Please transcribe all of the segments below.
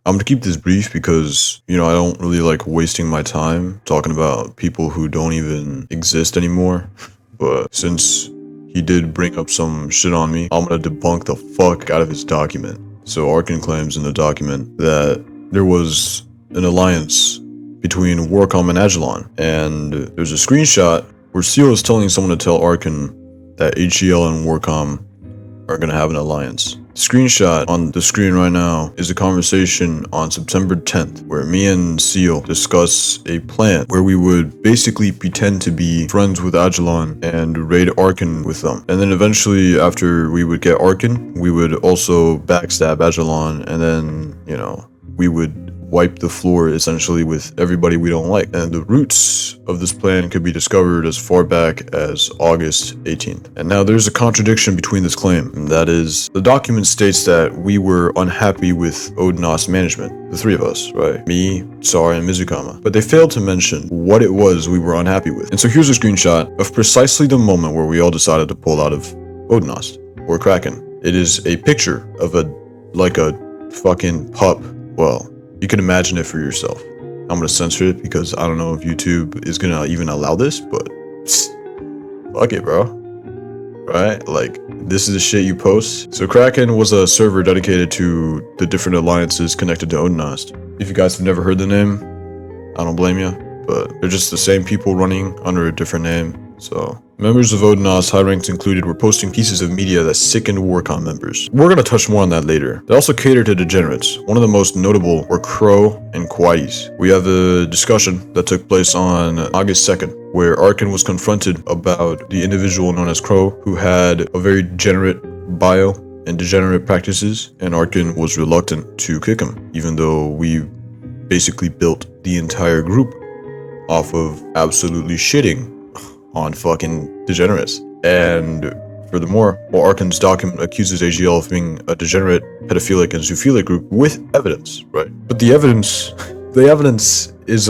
I'm gonna keep this brief because, I don't really like wasting my time talking about people who don't even exist anymore. But since he did bring up some shit on me, I'm gonna debunk the fuck out of his document. So Arkin claims in the document that there was an alliance between Warcom and Agilon, and there's a screenshot where Seal is telling someone to tell Arkin that HCL and Warcom are gonna have an alliance. The screenshot on the screen right now is a conversation on September 10th where me and Seal discuss a plan where we would basically pretend to be friends with Agilon and raid Arkin with them. And then eventually after we would get Arkin, we would also backstab Agilon, and then, we would wipe the floor essentially with everybody we don't like. And the roots of this plan could be discovered as far back as August 18th. And now there's a contradiction between this claim, and that is the document states that we were unhappy with Odnos management, the three of us, right? Me, Sar, and Mizukama. But they failed to mention what it was we were unhappy with. And so here's a screenshot of precisely the moment where we all decided to pull out of Odnos or Kraken. It is a picture of a fucking pup. Well, you can imagine it for yourself. I'm gonna censor it because I don't know if YouTube is gonna even allow this, but fuck it, bro. Right? Like, this is the shit you post. So Kraken was a server dedicated to the different alliances connected to Odnost. If you guys have never heard the name, I don't blame you, but they're just the same people running under a different name. So members of Odnos, high ranks included, were posting pieces of media that sickened Warcom members. We're gonna touch more on that later. They also cater to degenerates. One of the most notable were Crow and Quaites. We have a discussion that took place on August 2nd, where Arkin was confronted about the individual known as Crow, who had a very degenerate bio and degenerate practices, and Arkin was reluctant to kick him, even though we basically built the entire group off of absolutely shitting on fucking degenerates. And furthermore, while Arkin's document accuses AGL of being a degenerate, pedophilic, and zoophilic group with evidence, right? But the evidence is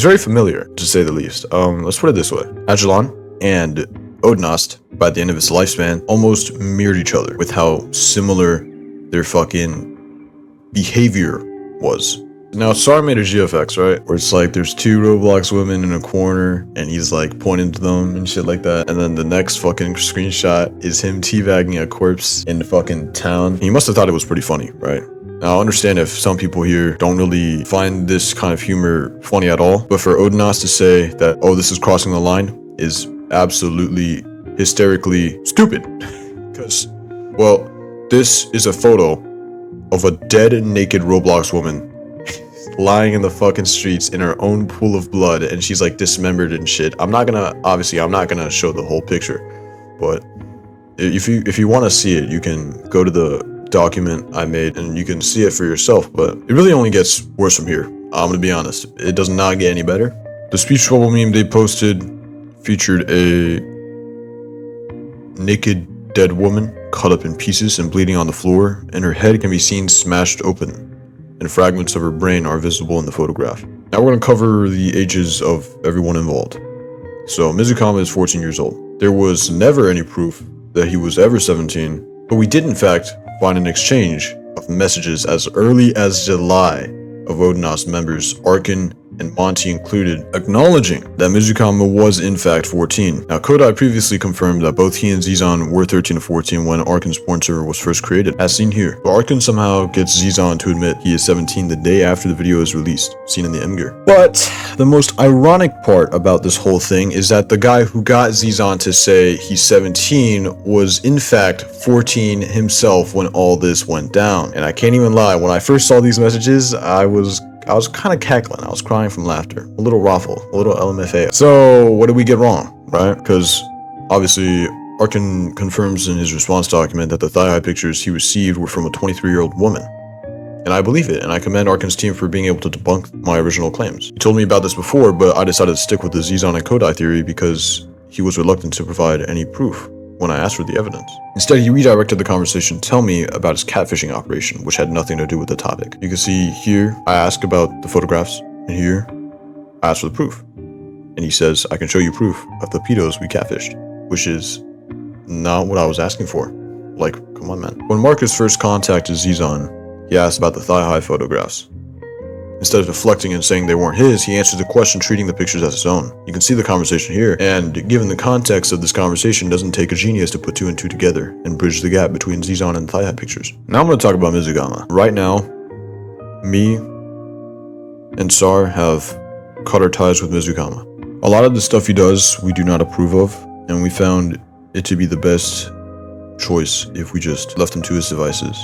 very familiar, to say the least. Let's put it this way. Agilon and Odnost, by the end of its lifespan, almost mirrored each other with how similar their fucking behavior was. Now, Sar made a GFX, right? Where it's like there's two Roblox women in a corner and he's like pointing to them and shit like that. And then the next fucking screenshot is him teabagging a corpse in the fucking town. He must have thought it was pretty funny, right? Now, I understand if some people here don't really find this kind of humor funny at all, but for Odnos to say that, oh, this is crossing the line is absolutely hysterically stupid. Because, well, this is a photo of a dead and naked Roblox woman lying in the fucking streets in her own pool of blood, and she's like dismembered and shit. I'm not gonna show the whole picture, but if you want to see it, you can go to the document I made and you can see it for yourself. But it really only gets worse from here. I'm gonna be honest, it does not get any better. The speech bubble meme they posted featured a naked dead woman cut up in pieces and bleeding on the floor, and her head can be seen smashed open, and fragments of her brain are visible in the photograph. Now we're going to cover the ages of everyone involved. So Mizukama is 14 years old. There was never any proof that he was ever 17, but we did in fact find an exchange of messages as early as July of Odnos members, Arkin and Monty included, acknowledging that Mizukama was in fact 14. Now, Kodai previously confirmed that both he and Zizan were 13 to 14 when Arkin's porn server was first created, as seen here. But Arkin somehow gets Zizan to admit he is 17 the day after the video is released, seen in the Imgur. But the most ironic part about this whole thing is that the guy who got Zizan to say he's 17 was in fact 14 himself when all this went down. And I can't even lie, when I first saw these messages, I was kind of cackling. I was crying from laughter. A little raffle, a little LMFA. So what did we get wrong, right? Because obviously Arkin confirms in his response document that the thigh-high pictures he received were from a 23-year-old woman. And I believe it, and I commend Arkin's team for being able to debunk my original claims. He told me about this before, but I decided to stick with the Zizan and Kodai theory because he was reluctant to provide any proof when I asked for the evidence. Instead, he redirected the conversation to tell me about his catfishing operation, which had nothing to do with the topic. You can see here, I ask about the photographs, and here, I ask for the proof. And he says, I can show you proof of the pedos we catfished, which is not what I was asking for. Like, come on, man. When Marcus first contacted Zizan, He asked about the thigh-high photographs. Instead of deflecting and saying they weren't his, he answered the question, treating the pictures as his own. You can see the conversation here, and given the context of this conversation, it doesn't take a genius to put two and two together and bridge the gap between Zizan and the thigh-high pictures. Now I'm going to talk about Mizugama. Right now, me and Sar have cut our ties with Mizugama. A lot of the stuff he does, we do not approve of, and we found it to be the best choice if we just left him to his devices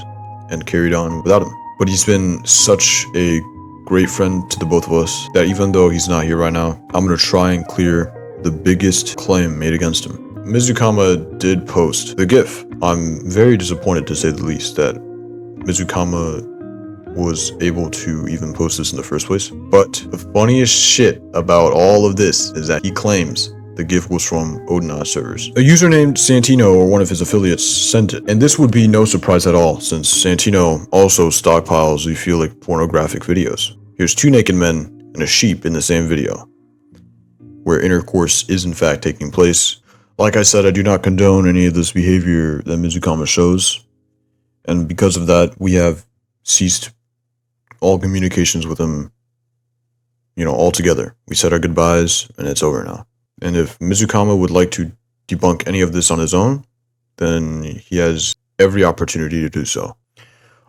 and carried on without him. But he's been such a great friend to the both of us that even though he's not here right now, I'm going to try and clear the biggest claim made against him. Mizukama did post the GIF. I'm very disappointed, to say the least, that Mizukama was able to even post this in the first place. But the funniest shit about all of this is that he claims the GIF was from Odinaz servers. A user named Santino or one of his affiliates sent it, and this would be no surprise at all since Santino also stockpiles euphilic pornographic videos. Here's two naked men and a sheep in the same video, where intercourse is in fact taking place. Like I said, I do not condone any of this behavior that Mizukama shows, and because of that, we have ceased all communications with him, altogether. We said our goodbyes, and it's over now. And if Mizukama would like to debunk any of this on his own, then he has every opportunity to do so.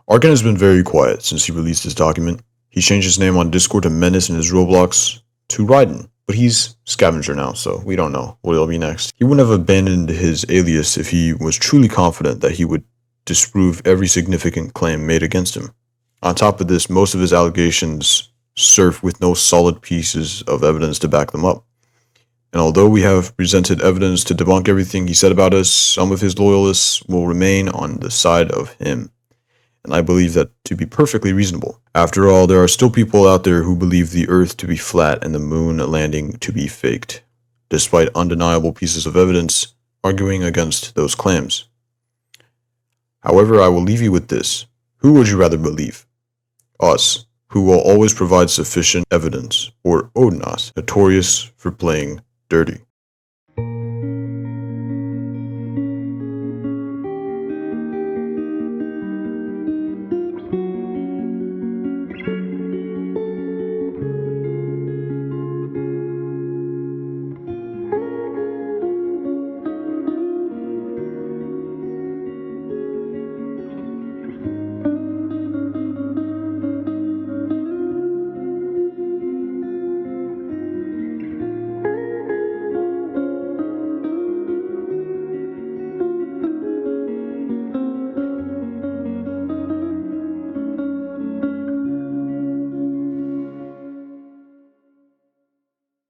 Arkan has been very quiet since he released his document. He changed his name on Discord to Menace and his Roblox to Raiden, but he's Scavenger now, so we don't know what he'll be next. He wouldn't have abandoned his alias if he was truly confident that he would disprove every significant claim made against him. On top of this, most of his allegations surf with no solid pieces of evidence to back them up. And although we have presented evidence to debunk everything he said about us, some of his loyalists will remain on the side of him. And I believe that to be perfectly reasonable. After all, there are still people out there who believe the Earth to be flat and the moon landing to be faked, despite undeniable pieces of evidence arguing against those claims. However, I will leave you with this. Who would you rather believe? Us, who will always provide sufficient evidence, or Odinaz, notorious for playing dirty?